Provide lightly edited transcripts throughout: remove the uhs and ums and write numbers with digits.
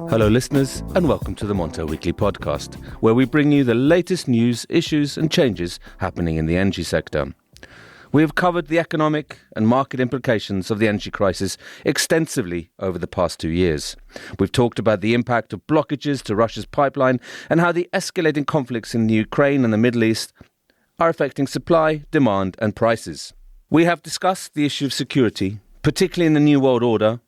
Hello listeners, and welcome to the Montel Weekly Podcast, where we bring you the latest news, issues and changes happening in the energy sector. We have covered the economic and market implications of the energy crisis extensively over the past 2 years. We've talked about the impact of blockages to Russia's pipeline and how the escalating conflicts in the Ukraine and the Middle East are affecting supply, demand and prices. We have discussed the issue of security, particularly in the New World Order,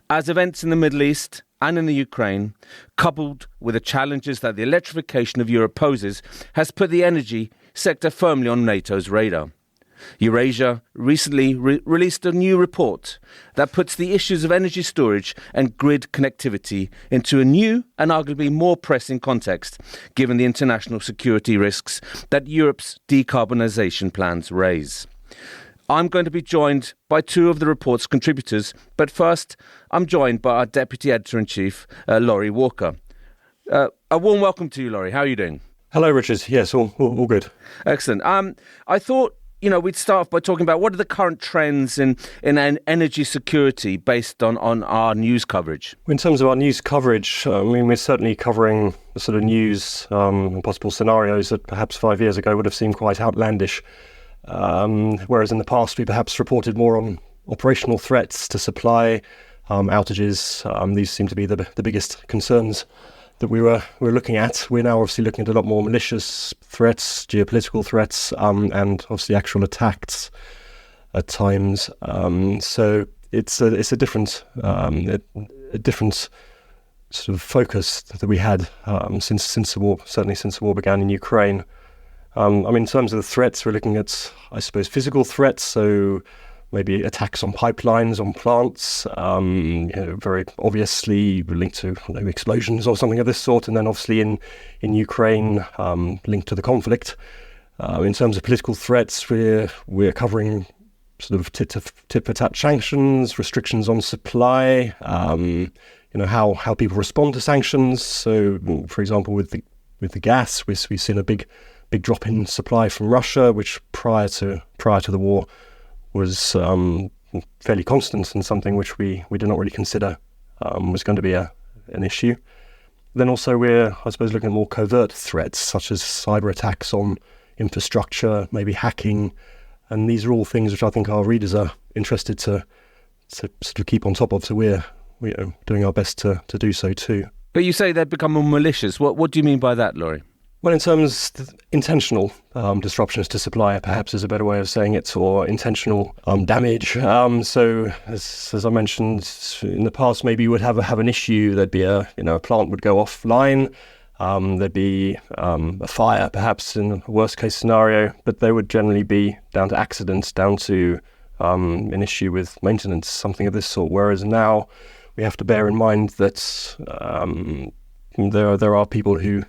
as events in the Middle East and in the Ukraine, coupled with the challenges that the electrification of Europe poses, has put the energy sector firmly on NATO's radar. Eurasia recently released a new report that puts the issues of energy storage and grid connectivity into a new and arguably more pressing context, given the international security risks that Europe's decarbonisation plans raise. I'm going to be joined by two of the report's contributors, but first I'm joined by our Deputy Editor-in-Chief, Laurie Walker. A warm welcome to you, Laurie. How are you doing? Hello, Richard. Yes, all good. Excellent. I thought, we'd start off by talking about what are the current trends in energy security based on our news coverage? In terms of our news coverage, we're certainly covering the sort of news and possible scenarios that perhaps 5 years ago would have seemed quite outlandish. Whereas in the past we perhaps reported more on operational threats to supply, outages. These seem to be the biggest concerns that we're looking at. We're now obviously looking at a lot more malicious threats, geopolitical threats, and obviously actual attacks at times. So it's a different sort of focus that we had since the war, certainly since the war began in Ukraine. In terms of the threats, we're looking at, I suppose, physical threats, so maybe attacks on pipelines, on plants, very obviously linked to explosions or something of this sort, and then obviously in Ukraine, linked to the conflict. In terms of political threats, we're covering sort of tit-for-tat sanctions, restrictions on supply, how people respond to sanctions. So, for example, with the gas, we've seen a big drop in supply from Russia, which prior to the war was fairly constant and something which we did not really consider was going to be an issue. Then also we're, I suppose, looking at more covert threats such as cyber attacks on infrastructure, maybe hacking, and these are all things which I think our readers are interested to sort of keep on top of. So we're doing our best to do so too. But you say they've become more malicious. What do you mean by that, Laurie? Well, in terms of intentional disruptions to supply, perhaps is a better way of saying it, or intentional damage. So, as I mentioned in the past, maybe you would have an issue. There'd be a plant would go offline. There'd be a fire, perhaps in a worst case scenario, but they would generally be down to accidents, down to an issue with maintenance, something of this sort. Whereas now we have to bear in mind that there are people who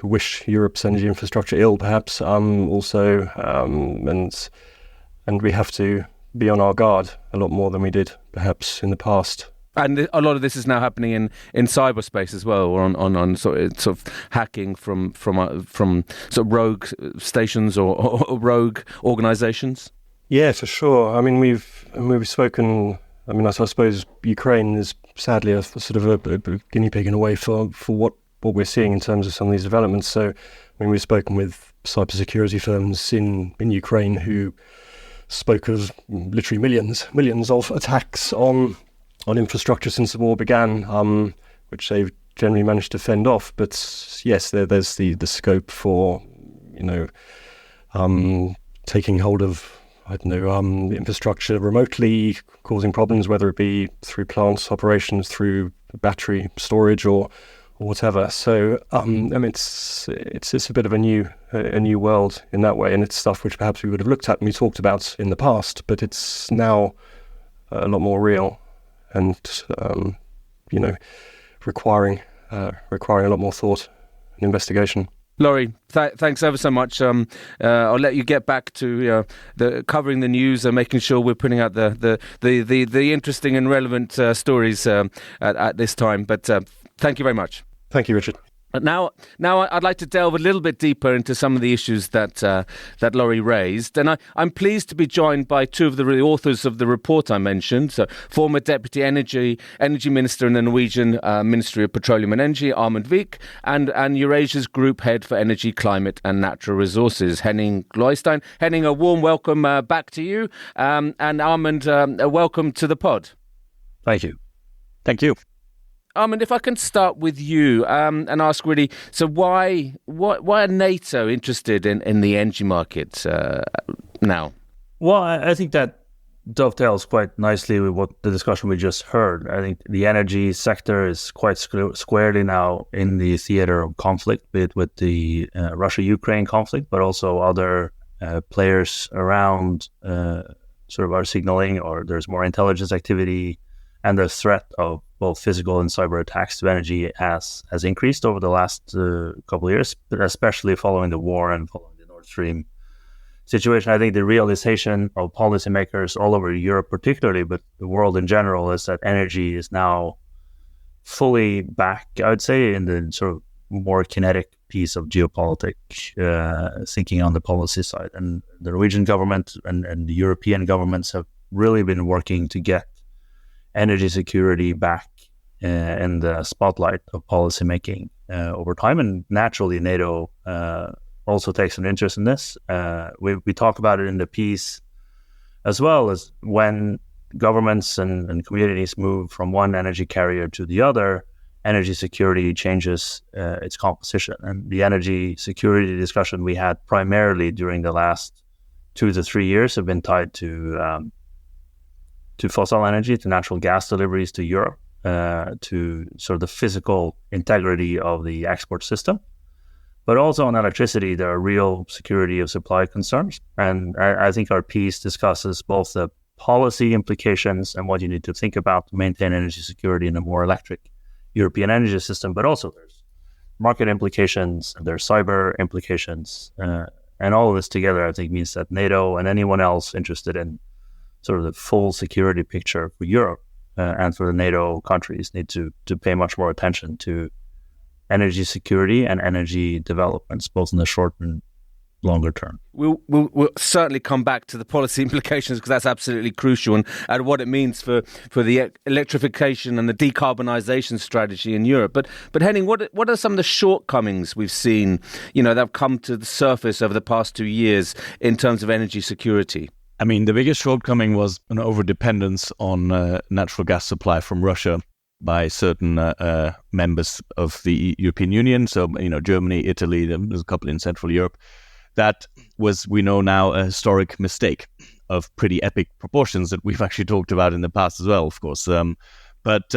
wish Europe's energy infrastructure ill, perhaps, also, and we have to be on our guard a lot more than we did, perhaps, in the past. And a lot of this is now happening in cyberspace as well, or on sort of hacking from sort of rogue stations or rogue organisations. Yeah, for sure. We've spoken. I suppose Ukraine is sadly a sort of a guinea pig in a way for what we're seeing in terms of some of these developments. So, we've spoken with cybersecurity firms in Ukraine who spoke of literally millions of attacks on infrastructure since the war began, which they've generally managed to fend off. But yes, there's the scope for taking hold of infrastructure remotely, causing problems, whether it be through plant operations, through battery storage, or whatever. So, it's a bit of a new world in that way, and it's stuff which perhaps we would have looked at and we talked about in the past, but it's now a lot more real, and requiring a lot more thought and investigation. Laurie, thanks ever so much. I'll let you get back to covering the news and making sure we're putting out the interesting and relevant stories at this time. But thank you very much. Thank you, Richard. Now, I'd like to delve a little bit deeper into some of the issues that Laurie raised, and I'm pleased to be joined by two of the authors of the report I mentioned. So, former Deputy Energy Minister in the Norwegian Ministry of Petroleum and Energy, Amund, and Eurasia's Group Head for Energy, Climate and Natural Resources, Henning Gloystein. Henning, a warm welcome back to you, and Amund, a welcome to the pod. Thank you. Thank you. And if I can start with you and ask really, so why are NATO interested in the energy market now? Well, I think that dovetails quite nicely with what the discussion we just heard. I think the energy sector is quite squarely now in the theater of conflict, be it with the Russia-Ukraine conflict, but also other players around sort of are signaling, or there's more intelligence activity, and the threat of both physical and cyber attacks to energy has increased over the last couple of years, but especially following the war and following the Nord Stream situation. I think the realization of policymakers all over Europe particularly, but the world in general, is that energy is now fully back, I would say, in the sort of more kinetic piece of geopolitics, thinking on the policy side. And the Norwegian government and the European governments have really been working to get energy security back in the spotlight of policymaking over time. And naturally, NATO also takes an interest in this. We talk about it in the piece as well, as when governments and communities move from one energy carrier to the other, energy security changes its composition. And the energy security discussion we had primarily during the last 2 to 3 years have been tied to fossil energy, to natural gas deliveries to Europe, to sort of the physical integrity of the export system. But also on electricity, there are real security of supply concerns. And I think our piece discusses both the policy implications and what you need to think about to maintain energy security in a more electric European energy system, but also there's market implications, there's cyber implications, and all of this together, I think, means that NATO and anyone else interested in sort of the full security picture for Europe and for the NATO countries need to pay much more attention to energy security and energy developments, both in the short and longer term. We'll certainly come back to the policy implications, because that's absolutely crucial, and what it means for the electrification and the decarbonisation strategy in Europe. But Henning, what are some of the shortcomings we've seen, that have come to the surface over the past 2 years in terms of energy security? I mean, the biggest shortcoming was an overdependence on natural gas supply from Russia by certain members of the European Union. So, Germany, Italy, there's a couple in Central Europe. That was, we know now, a historic mistake of pretty epic proportions that we've actually talked about in the past as well, of course. But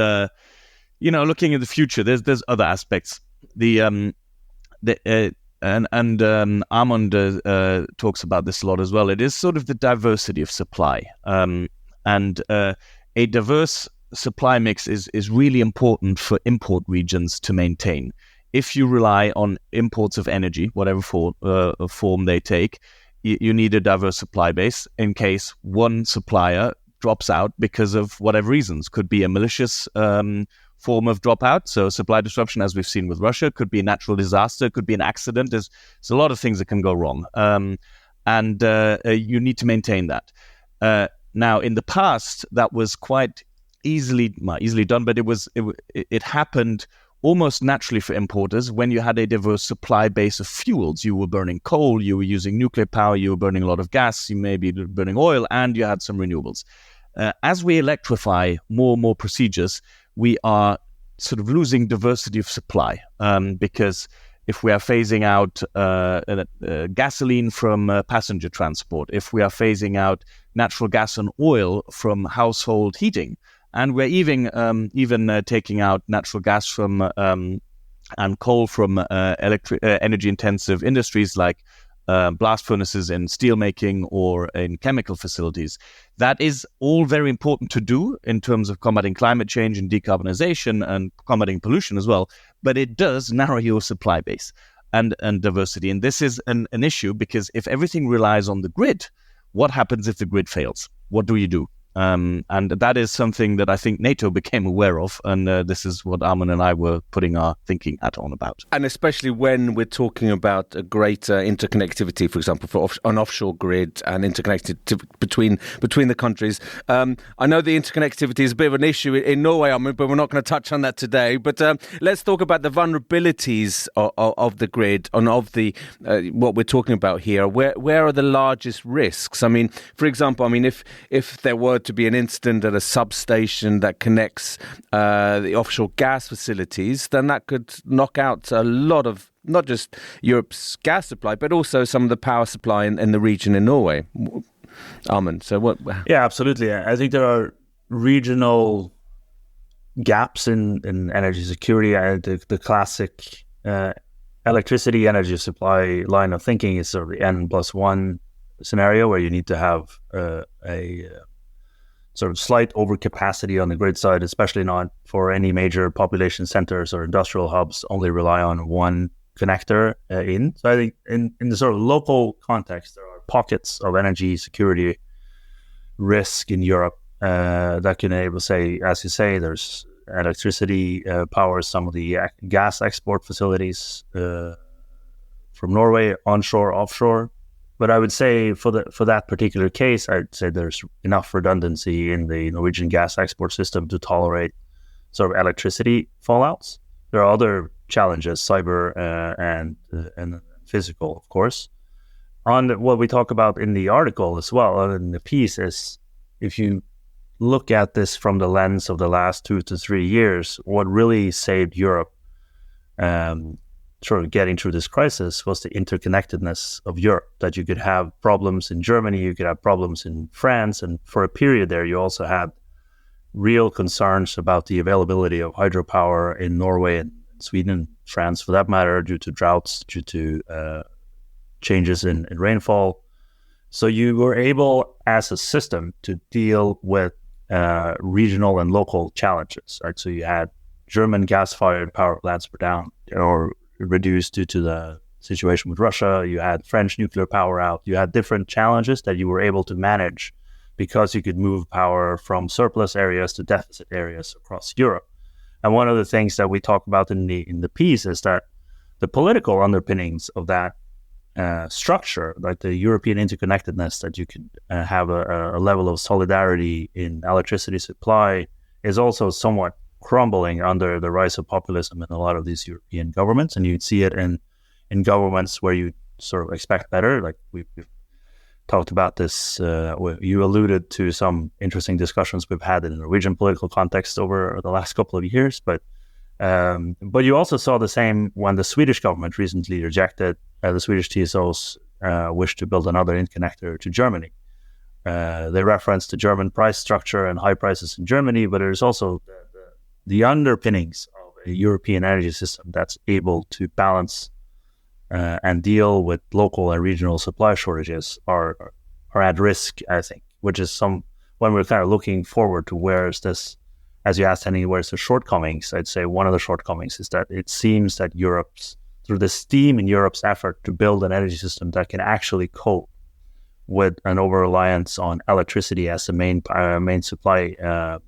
looking at the future, there's other aspects. Amund talks about this a lot as well. It is sort of the diversity of supply, and a diverse supply mix is really important for import regions to maintain. If you rely on imports of energy, whatever form they take, you need a diverse supply base in case one supplier drops out because of whatever reasons. Could be a malicious form of dropout, so supply disruption, as we've seen with Russia, could be a natural disaster, could be an accident. There's a lot of things that can go wrong, and you need to maintain that. Now, in the past, that was quite easily done, but it happened almost naturally for importers when you had a diverse supply base of fuels. You were burning coal, you were using nuclear power, you were burning a lot of gas, you may be burning oil, and you had some renewables. As we electrify more and more procedures, we are sort of losing diversity of supply, because if we are phasing out gasoline from passenger transport, if we are phasing out natural gas and oil from household heating, and we're even taking out natural gas from and coal from energy-intensive industries like blast furnaces in steelmaking or in chemical facilities. That is all very important to do in terms of combating climate change and decarbonization and combating pollution as well. But it does narrow your supply base and diversity. And this is an issue, because if everything relies on the grid, what happens if the grid fails? What do you do? And that is something that I think NATO became aware of, and this is what Amund and I were putting our thinking hat on about. And especially when we're talking about a greater interconnectivity, for example, for an offshore grid and interconnected between the countries. I know the interconnectivity is a bit of an issue in Norway, Amund, but we're not going to touch on that today. But let's talk about the vulnerabilities of the grid and of the what we're talking about here. Where are the largest risks? I mean, for example, if there were to be an incident at a substation that connects the offshore gas facilities, then that could knock out a lot of not just Europe's gas supply, but also some of the power supply in the region in Norway. Amund, so what? Yeah, absolutely. I think there are regional gaps in energy security. The classic electricity energy supply line of thinking is sort of the N+1 scenario, where you need to have a sort of slight overcapacity on the grid side, especially not for any major population centers or industrial hubs, only rely on one connector in. So I think in the sort of local context, there are pockets of energy security risk in Europe that can enable, say, as you say, there's electricity powers some of the gas export facilities from Norway, onshore, offshore. But I would say for that particular case, I'd say there's enough redundancy in the Norwegian gas export system to tolerate sort of electricity fallouts. There are other challenges, cyber and physical, of course. On what we talk about in the article as well, in the piece, is if you look at this from the lens of the last 2 to 3 years, what really saved Europe sort of getting through this crisis was the interconnectedness of Europe, that you could have problems in Germany, you could have problems in France, and for a period there you also had real concerns about the availability of hydropower in Norway and Sweden and France for that matter, due to droughts, due to changes in rainfall. So you were able as a system to deal with regional and local challenges, right? So you had German gas-fired power plants were down or reduced due to the situation with Russia. You had French nuclear power out. You had different challenges that you were able to manage because you could move power from surplus areas to deficit areas across Europe. And one of the things that we talk about in the piece is that the political underpinnings of that structure, like the European interconnectedness, that you could have a level of solidarity in electricity supply, is also somewhat crumbling under the rise of populism in a lot of these European governments. And you'd see it in governments where you sort of expect better. Like we've talked about this, you alluded to some interesting discussions we've had in the Norwegian political context over the last couple of years. But you also saw the same when the Swedish government recently rejected the Swedish TSO's wish to build another interconnector to Germany. They referenced the German price structure and high prices in Germany, but there's also the underpinnings of a European energy system that's able to balance and deal with local and regional supply shortages are at risk, I think, which is when we're kind of looking forward to where is this, as you asked, Henning, where's the shortcomings? I'd say one of the shortcomings is that it seems that through the steam in Europe's effort to build an energy system that can actually cope with an over-reliance on electricity as the main supply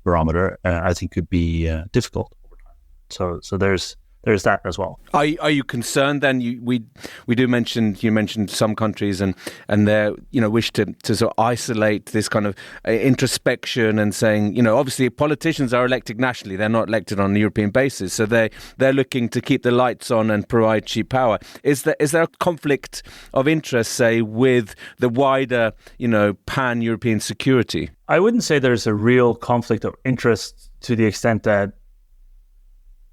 barometer, I think could be difficult over time. So there's that as well. Are you concerned then? You mentioned some countries and their wish to sort of isolate this kind of introspection and saying, obviously politicians are elected nationally, they're not elected on a European basis, so they're looking to keep the lights on and provide cheap power. Is there a conflict of interest, say, with the wider pan-European security? I wouldn't say there's a real conflict of interest to the extent that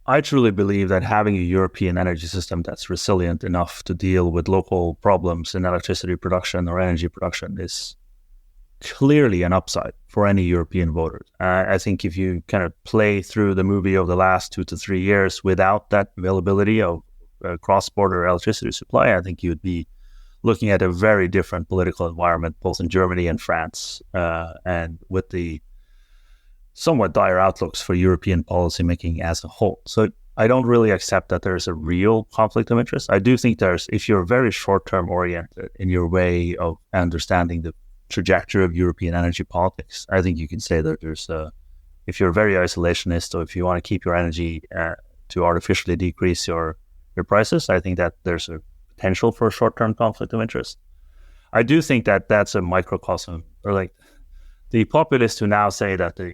I truly believe that having a European energy system that's resilient enough to deal with local problems in electricity production or energy production is clearly an upside for any European voters. I think if you kind of play through the movie of the last 2 to 3 years without that availability of cross-border electricity supply, I think you'd be looking at a very different political environment, both in Germany and France, and with the somewhat dire outlooks for European policymaking as a whole. So I don't really accept that there's a real conflict of interest. I do think if you're very short-term oriented in your way of understanding the trajectory of European energy politics. I think you can say that if you're very isolationist, or if you want to keep your energy to artificially decrease your prices, I think that there's a potential for a short-term conflict of interest. I do think that that's a microcosm, or like the populists who now say that the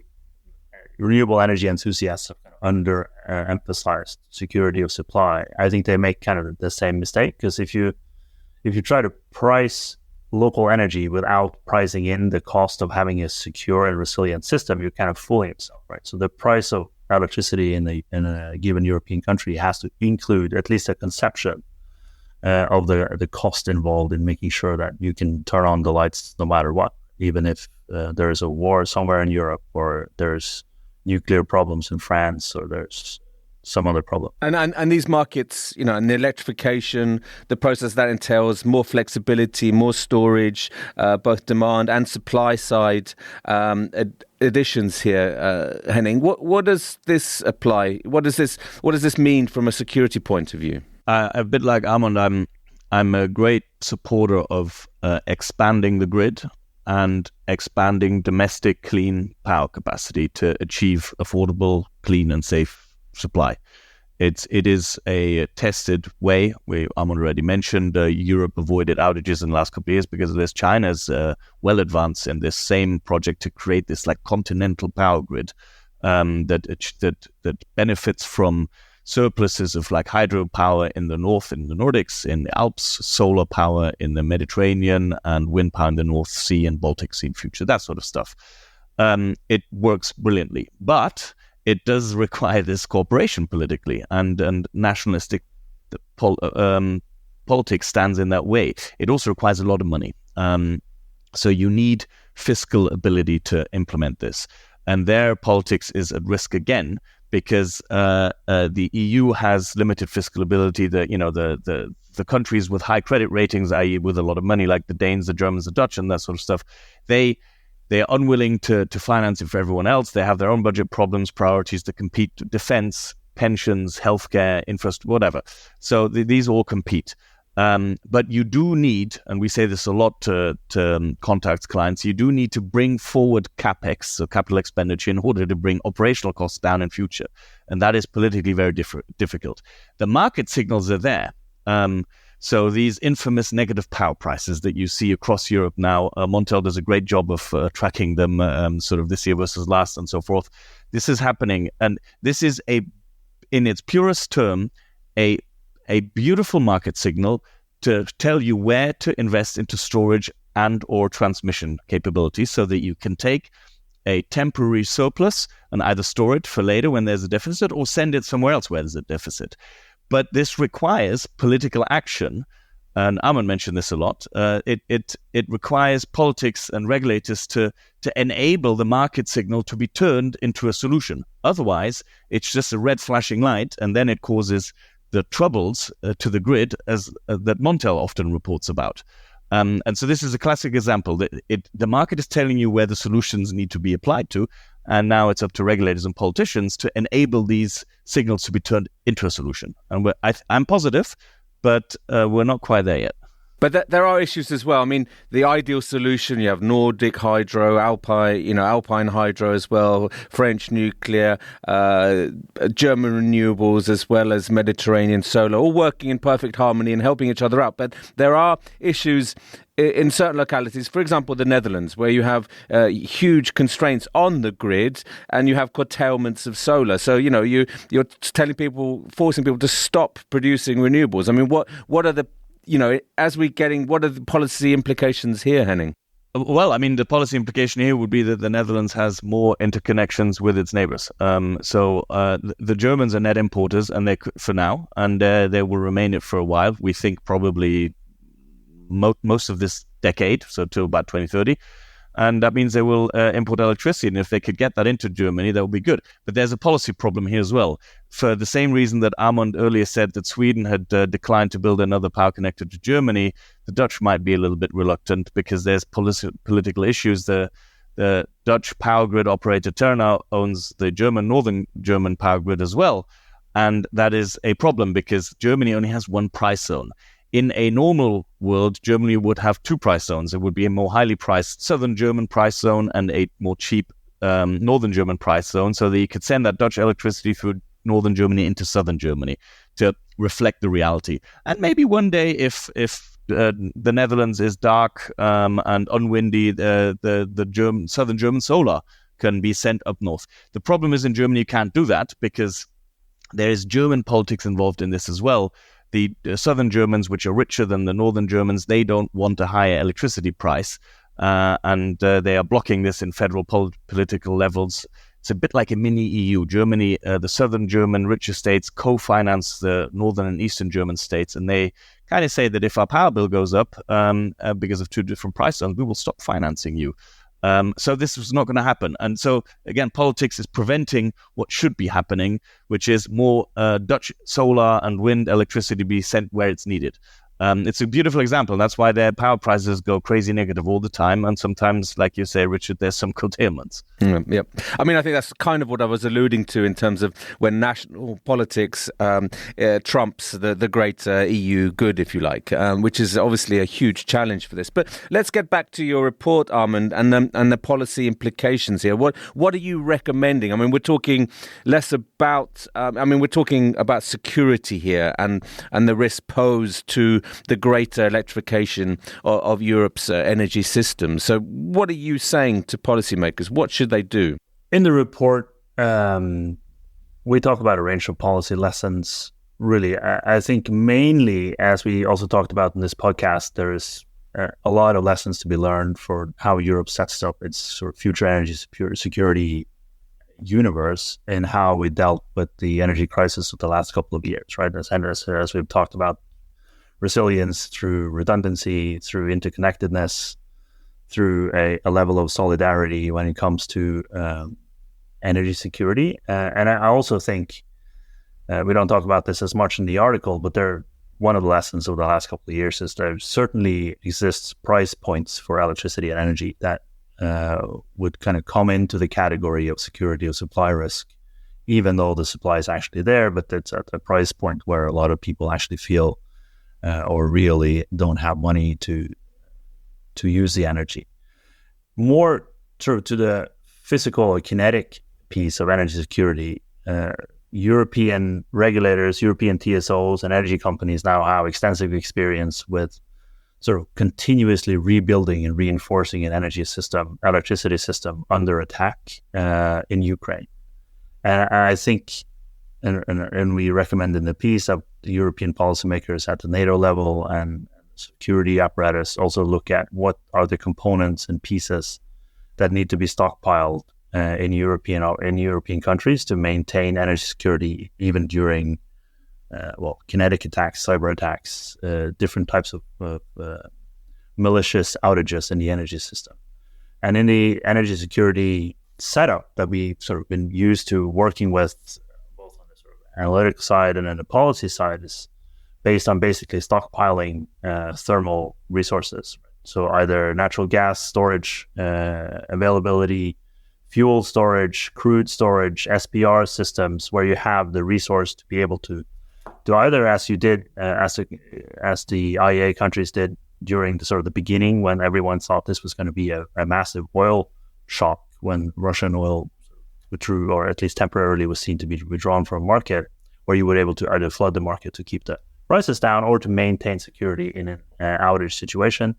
renewable energy enthusiasts have under-emphasized security of supply. I think they make kind of the same mistake, because if you try to price local energy without pricing in the cost of having a secure and resilient system, you're kind of fooling yourself, right? So the price of electricity in a given European country has to include at least a conception of the cost involved in making sure that you can turn on the lights no matter what, even if there is a war somewhere in Europe, or there's nuclear problems in France, or there's some other problem. And these markets, and the electrification, the process that entails more flexibility, more storage, both demand and supply side additions here. Henning, what does this apply? What does this mean from a security point of view? A bit like Amund, I'm a great supporter of expanding the grid and expanding domestic clean power capacity to achieve affordable, clean and safe supply. It is a tested way. Amund already mentioned Europe avoided outages in the last couple of years because of this. China's well advanced in this same project to create this like continental power grid that benefits from surpluses of like hydropower in the north, in the Nordics, in the Alps, solar power in the Mediterranean, and wind power in the North Sea and Baltic Sea in future, that sort of stuff. It works brilliantly, but it does require this cooperation politically, and nationalistic politics stands in that way. It also requires a lot of money. So you need fiscal ability to implement this. And their politics is at risk again, because the EU has limited fiscal ability. The countries with high credit ratings, i.e. with a lot of money, like the Danes, the Germans, the Dutch, and that sort of stuff, they're unwilling to finance it for everyone else. They have their own budget problems, priorities to compete: defense, pensions, healthcare, infrastructure, whatever. So these all compete. But you do need, and we say this a lot to contact clients, you do need to bring forward capex, so capital expenditure, in order to bring operational costs down in future. And that is politically very difficult. The market signals are there. So these infamous negative power prices that you see across Europe now, Montel does a great job of tracking them sort of this year versus last and so forth. This is happening. And this is in its purest term, a beautiful market signal to tell you where to invest into storage and or transmission capabilities, so that you can take a temporary surplus and either store it for later when there's a deficit, or send it somewhere else where there's a deficit. But this requires political action, and Amund mentioned this a lot. It requires politics and regulators to enable the market signal to be turned into a solution. Otherwise, it's just a red flashing light, and then it causes the troubles to the grid that Montel often reports about. And so this is a classic example. The market is telling you where the solutions need to be applied to, and now it's up to regulators and politicians to enable these signals to be turned into a solution. And I'm positive, but we're not quite there yet. But there are issues as well. I mean, the ideal solution, you have Nordic hydro, Alpine hydro as well, French nuclear, German renewables, as well as Mediterranean solar, all working in perfect harmony and helping each other out. But there are issues in certain localities, for example, the Netherlands, where you have huge constraints on the grid and you have curtailments of solar. So, you're telling people, forcing people to stop producing renewables. I mean, what are the what are the policy implications here, Henning? Well, I mean, the policy implication here would be that the Netherlands has more interconnections with its neighbors. So the Germans are net importers, and they for now, and they will remain it for a while. We think probably most of this decade, so till about 2030. And that means they will import electricity. And if they could get that into Germany, that would be good. But there's a policy problem here as well. For the same reason that Amund earlier said that Sweden had declined to build another power connector to Germany, the Dutch might be a little bit reluctant because there's political issues. The Dutch power grid operator Ternau owns the northern German power grid as well. And that is a problem because Germany only has one price zone. in a normal world, Germany would have two price zones. It would be a more highly priced southern German price zone and a more cheap northern German price zone, so that you could send that Dutch electricity through northern Germany into southern Germany to reflect the reality. And maybe one day, if the Netherlands is dark and unwindy, the southern German solar can be sent up north. The problem is in Germany you can't do that because there is German politics involved in this as well. The southern Germans, which are richer than the northern Germans, they don't want a higher electricity price, and they are blocking this in federal political levels. It's a bit like a mini EU. Germany, the southern German richer states co-finance the northern and eastern German states, and they kind of say that if our power bill goes up because of two different price zones, we will stop financing you. So this was not going to happen. And so, again, politics is preventing what should be happening, which is more Dutch solar and wind electricity be sent where it's needed. It's a beautiful example. That's why their power prices go crazy negative all the time. And sometimes, like you say, Richard, there's some curtailments. Yep. I mean, I think that's kind of what I was alluding to in terms of when national politics trumps the greater EU good, if you like, which is obviously a huge challenge for this. But let's get back to your report, Amund, and the policy implications here. What are you recommending? I mean, we're talking less about, we're talking about security here and the risk posed to the greater electrification of Europe's energy system. So what are you saying to policymakers? What should they do? In the report, we talk about a range of policy lessons. Really, I think mainly, as we also talked about in this podcast, there is a lot of lessons to be learned for how Europe sets up its sort of future energy security universe and how we dealt with the energy crisis of the last couple of years, right? As we've talked about, resilience through redundancy, through interconnectedness, through a level of solidarity when it comes to energy security. And I also think, we don't talk about this as much in the article, but one of the lessons of the last couple of years is there certainly exists price points for electricity and energy that would kind of come into the category of security of supply risk, even though the supply is actually there, but it's at a price point where a lot of people actually feel or really don't have money to use the energy. More sort of to the physical or kinetic piece of energy security, European regulators, European TSOs and energy companies now have extensive experience with sort of continuously rebuilding and reinforcing an electricity system under attack in Ukraine. And I think, and we recommend in the piece that the European policymakers at the Nato level and security apparatus also look at what are the components and pieces that need to be stockpiled in European countries to maintain energy security even during kinetic attacks, cyber attacks, different types of malicious outages in the energy system. And in the energy security setup that we've sort of been used to working with, both on the sort of analytical side and on the policy side, is based on basically stockpiling thermal resources. So either natural gas storage availability, fuel storage, crude storage, SPR systems, where you have the resource to be able to either, as you did, as the IEA countries did during the sort of the beginning, when everyone thought this was going to be a massive oil shock, when Russian oil withdrew, or at least temporarily was seen to be withdrawn from the market, where you were able to either flood the market to keep the prices down or to maintain security in an outage situation.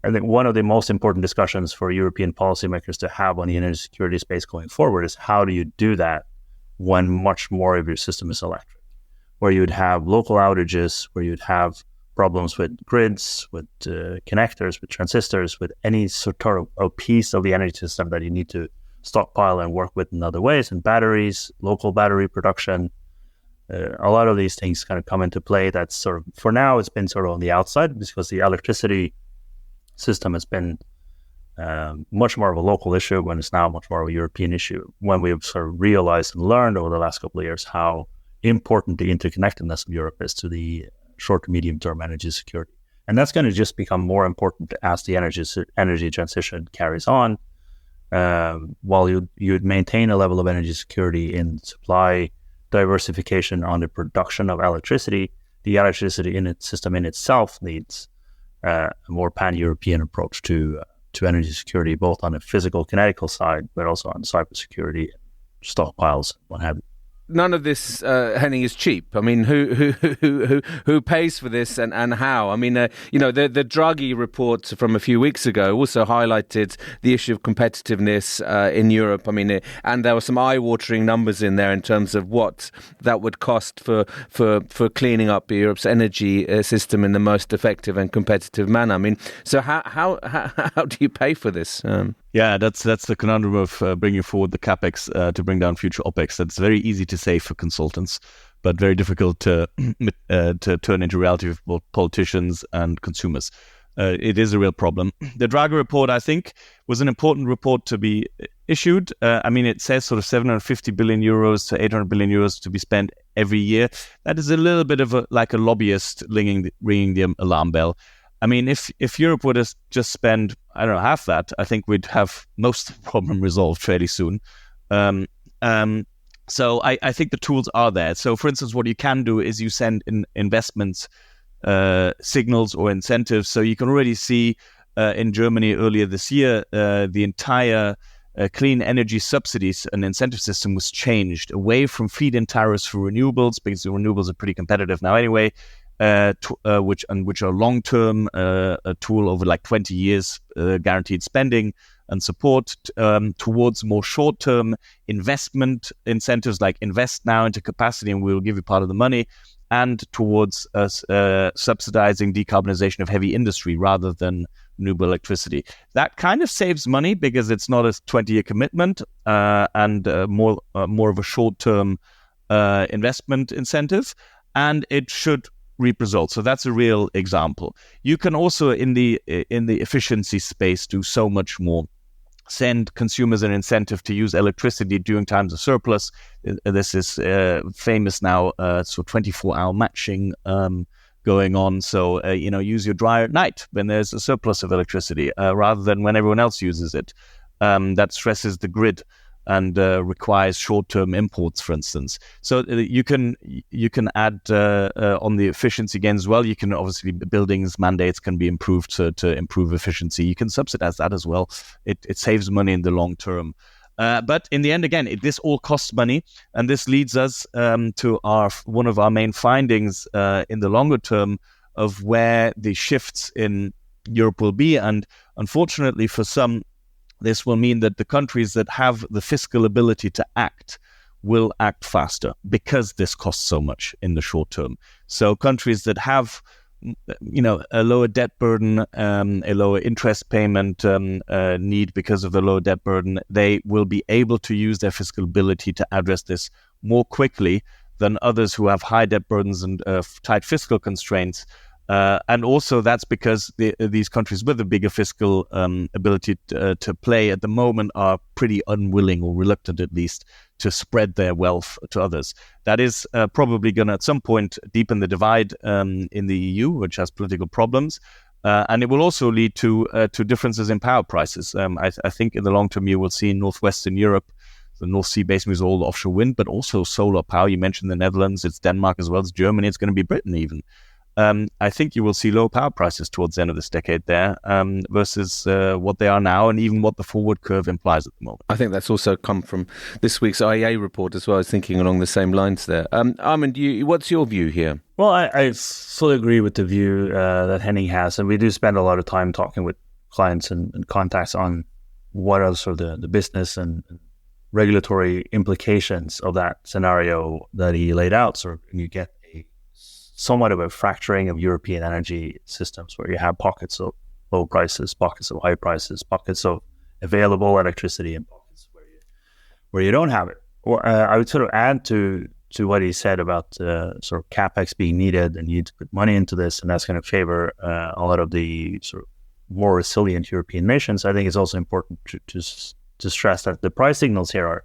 I think one of the most important discussions for European policymakers to have on the energy security space going forward is how do you do that when much more of your system is electric, where you'd have local outages, where you'd have problems with grids, with connectors, with transistors, with any sort of piece of the energy system that you need to stockpile and work with in other ways, and batteries, local battery production. A lot of these things kind of come into play. That's sort of, for now, it's been sort of on the outside because the electricity system has been much more of a local issue when it's now much more of a European issue, when we've sort of realized and learned over the last couple of years how important the interconnectedness of Europe is to the short to medium term energy security. And that's going to just become more important as the energy transition carries on. While you'd maintain a level of energy security in supply diversification on the production of electricity, the electricity in its system in itself needs a more pan-European approach to energy security, both on the physical, kinetical side, but also on cybersecurity, stockpiles, what have you. None of this, Henning, is cheap. I mean, who pays for this and how? I mean, the Draghi report from a few weeks ago also highlighted the issue of competitiveness in Europe. I mean, and there were some eye-watering numbers in there in terms of what that would cost for cleaning up Europe's energy system in the most effective and competitive manner. I mean, so how do you pay for this? Yeah, that's the conundrum of bringing forward the capex to bring down future opex. That's very easy to say for consultants, but very difficult to turn into reality for both politicians and consumers. It is a real problem. The Draghi report, I think, was an important report to be issued. I mean, it says sort of 750 billion euros to 800 billion euros to be spent every year. That is a little bit of a lobbyist ringing the alarm bell. I mean, if Europe would have just spend, I don't know, half that, I think we'd have most of the problem resolved fairly soon. So I think the tools are there. So, for instance, what you can do is you send in investments signals or incentives. So you can already see in Germany earlier this year, the entire clean energy subsidies and incentive system was changed away from feed-in tariffs for renewables, because the renewables are pretty competitive now anyway, which are long-term, a tool over like 20 years, guaranteed spending and support, towards more short-term investment incentives, like invest now into capacity and we'll give you part of the money, and towards subsidizing decarbonisation of heavy industry rather than renewable electricity. That kind of saves money because it's not a 20-year commitment and more of a short-term investment incentive, and it should reap results. So that's a real example. You can also in the efficiency space do so much more. Send consumers an incentive to use electricity during times of surplus. This is famous now. So 24-hour matching going on. So use your dryer at night when there's a surplus of electricity rather than when everyone else uses it. That stresses the grid and requires short-term imports, for instance. So you can add on the efficiency gains as well. You can obviously, buildings mandates can be improved to improve efficiency. You can subsidize that as well. It saves money in the long term. But in the end, again, this all costs money, and this leads us to one of our main findings in the longer term of where the shifts in Europe will be. And unfortunately for some, this will mean that the countries that have the fiscal ability to act will act faster because this costs so much in the short term. So countries that have, a lower debt burden, a lower interest payment need because of the lower debt burden, they will be able to use their fiscal ability to address this more quickly than others who have high debt burdens and tight fiscal constraints. And also that's because these countries with a bigger fiscal ability to play at the moment are pretty unwilling, or reluctant at least, to spread their wealth to others. That is probably going to at some point deepen the divide in the EU, which has political problems. And it will also lead to differences in power prices. I think in the long term you will see in Northwestern Europe, the North Sea basin is all offshore wind, but also solar power. You mentioned the Netherlands, it's Denmark as well, it's Germany, it's going to be Britain even. I think you will see low power prices towards the end of this decade there versus what they are now, and even what the forward curve implies at the moment. I think that's also come from this week's IEA report as well. I was thinking along the same lines there. Amund, what's your view here? Well, I fully agree with the view that Henning has, and we do spend a lot of time talking with clients and contacts on what are sort of the business and regulatory implications of that scenario that he laid out. So you get somewhat of a fracturing of European energy systems, where you have pockets of low prices, pockets of high prices, pockets of available electricity, and pockets where you don't have it. Or I would sort of add to what he said about sort of capex being needed, and you need to put money into this, and that's going to favor a lot of the sort of more resilient European nations. I think it's also important to stress that the price signals here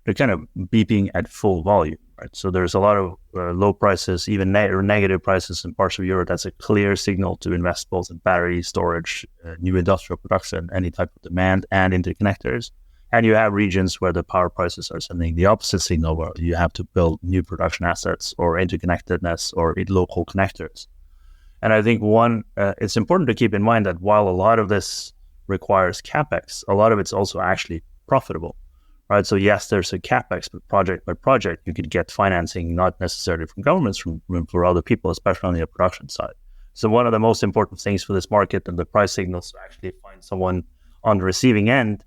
they're kind of beeping at full volume. Right. So there's a lot of low prices, even negative prices in parts of Europe. That's a clear signal to invest both in battery storage, new industrial production, any type of demand, and interconnectors. And you have regions where the power prices are sending the opposite signal, where you have to build new production assets or interconnectedness or local connectors. And I think it's important to keep in mind that while a lot of this requires capex, a lot of it's also actually profitable, right? So yes, there's a capex, but project by project, you could get financing, not necessarily from governments, for other people, especially on the production side. So one of the most important things for this market and the price signals to actually find someone on the receiving end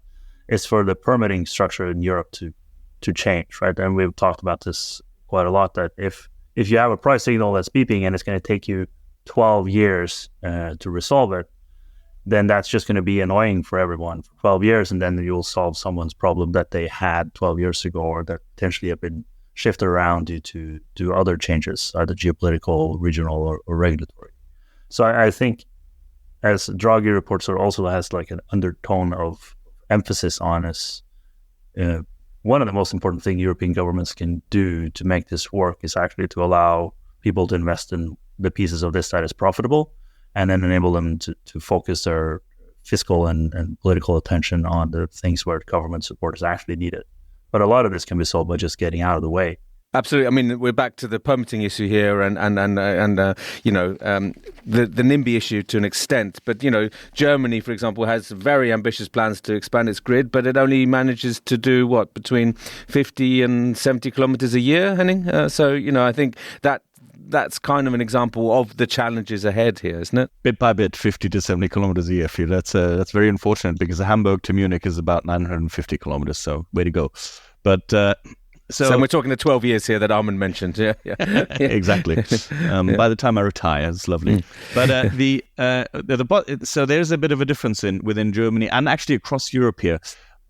is for the permitting structure in Europe to change, right? And we've talked about this quite a lot, that if you have a price signal that's beeping and it's going to take you 12 years to resolve it, then that's just going to be annoying for everyone for 12 years, and then you'll solve someone's problem that they had 12 years ago or that potentially have been shifted around due to other changes, either geopolitical, regional, or regulatory. So I think, as Draghi reports, also has like an undertone of emphasis on is one of the most important things European governments can do to make this work is actually to allow people to invest in the pieces of this that is profitable, and then enable them to focus their fiscal and political attention on the things where government support is actually needed. But a lot of this can be solved by just getting out of the way. Absolutely. I mean, we're back to the permitting issue here, and the NIMBY issue to an extent. But Germany, for example, has very ambitious plans to expand its grid, but it only manages to do between 50 and 70 kilometers a year, Henning. So I think that's kind of an example of the challenges ahead here, isn't it? Bit by bit, 50 to 70 kilometers a year. For you. That's very unfortunate, because Hamburg to Munich is about 950 kilometers. So way to go. But so we're talking the 12 years here that Amund mentioned. Yeah. Exactly. By the time I retire, it's lovely. But so there's a bit of a difference within Germany and actually across Europe here.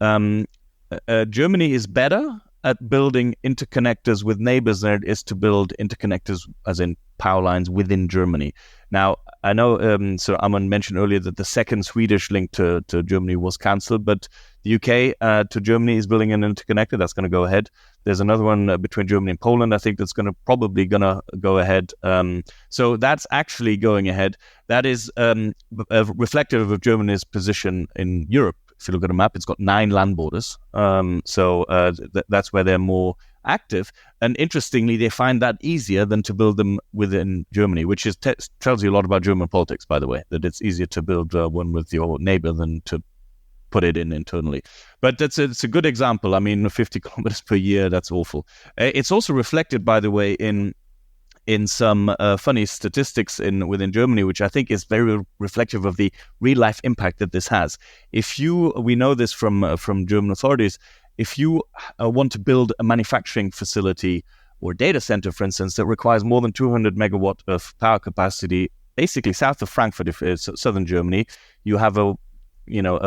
Germany is better at building interconnectors with neighbors than it is to build interconnectors, as in power lines, within Germany. Now, I know Sir Amund mentioned earlier that the second Swedish link to Germany was cancelled, but the UK to Germany is building an interconnector that's going to go ahead. There's another one between Germany and Poland, I think, that's probably going to go ahead. So that's actually going ahead. That is reflective of Germany's position in Europe. If you look at a map, it's got 9 land borders. So that's where they're more active. And interestingly, they find that easier than to build them within Germany, which tells you a lot about German politics, by the way, that it's easier to build one with your neighbor than to put it in internally. But it's a good example. I mean, 50 kilometers per year, that's awful. It's also reflected, by the way, in some funny statistics within Germany, which I think is very reflective of the real life impact that this has. We know this from German authorities, if you want to build a manufacturing facility or data center, for instance, that requires more than 200 megawatt of power capacity, basically south of Frankfurt, if it's southern Germany, you have a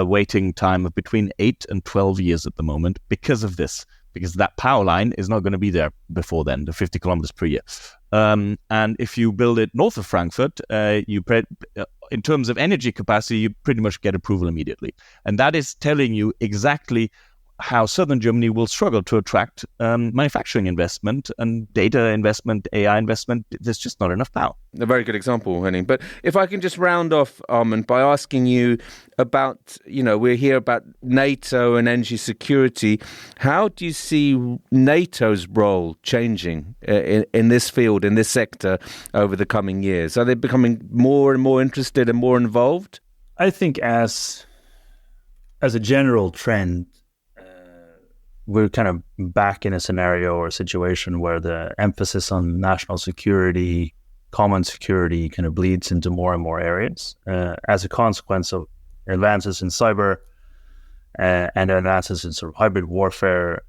waiting time of between 8 and 12 years at the moment because of this. Because that power line is not going to be there before then, the 50 kilometers per year. And if you build it north of Frankfurt, in terms of energy capacity, you pretty much get approval immediately. And that is telling you exactly how southern Germany will struggle to attract manufacturing investment and data investment, AI investment. There's just not enough power. A very good example, Henning. But if I can just round off, Amund, by asking you about, we're here about NATO and energy security. How do you see NATO's role changing in this field, in this sector, over the coming years? Are they becoming more and more interested and more involved? I think as a general trend, we're kind of back in a scenario or a situation where the emphasis on national security, common security kind of bleeds into more and more areas as a consequence of advances in cyber and advances in sort of hybrid warfare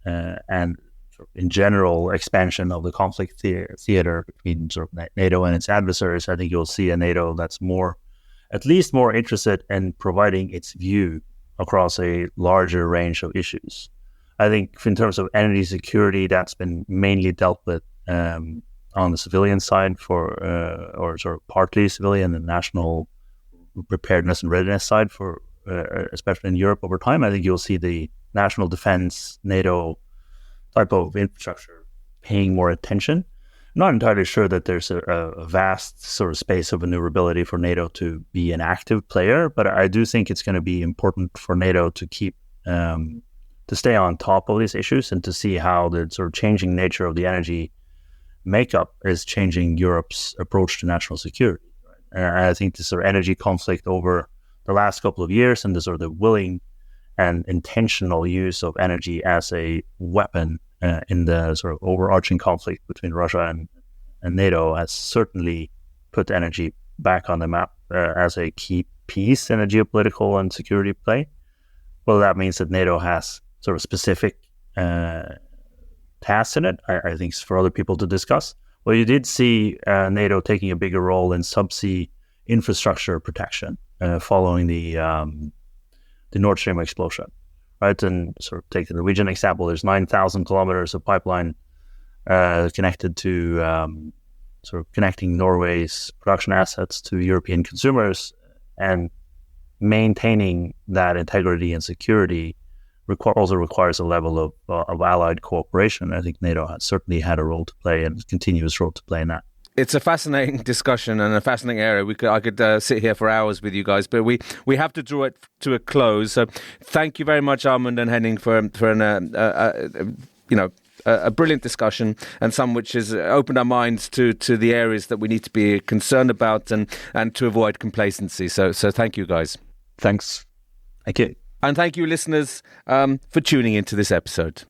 and sort of in general expansion of the conflict theater between sort of NATO and its adversaries. I think you'll see a NATO that's at least more interested in providing its view across a larger range of issues. I think in terms of energy security, that's been mainly dealt with on the civilian side or sort of partly civilian and national preparedness and readiness side for, especially in Europe over time. I think you'll see the national defense, NATO type of infrastructure paying more attention. I'm not entirely sure that there's a vast sort of space of maneuverability for NATO to be an active player, but I do think it's going to be important for NATO to keep to stay on top of these issues and to see how the sort of changing nature of the energy makeup is changing Europe's approach to national security. And I think this sort of energy conflict over the last couple of years and the sort of the willing and intentional use of energy as a weapon in the sort of overarching conflict between Russia and NATO has certainly put energy back on the map as a key piece in a geopolitical and security play. Well, that means that NATO has sort of specific tasks in it. I think it's for other people to discuss. Well, you did see NATO taking a bigger role in subsea infrastructure protection following the Nord Stream explosion, right? And sort of take the Norwegian example. There's 9,000 kilometers of pipeline connected to sort of connecting Norway's production assets to European consumers, and maintaining that integrity and security also requires a level of allied cooperation. I think NATO has certainly had a role to play and continuous role to play in that. It's a fascinating discussion and a fascinating area. I could sit here for hours with you guys, but we have to draw it to a close. So thank you very much, Amund and Henning, for a brilliant discussion, and some which has opened our minds to the areas that we need to be concerned about and to avoid complacency. So thank you, guys. Thanks. Thank you. And thank you, listeners, for tuning into this episode.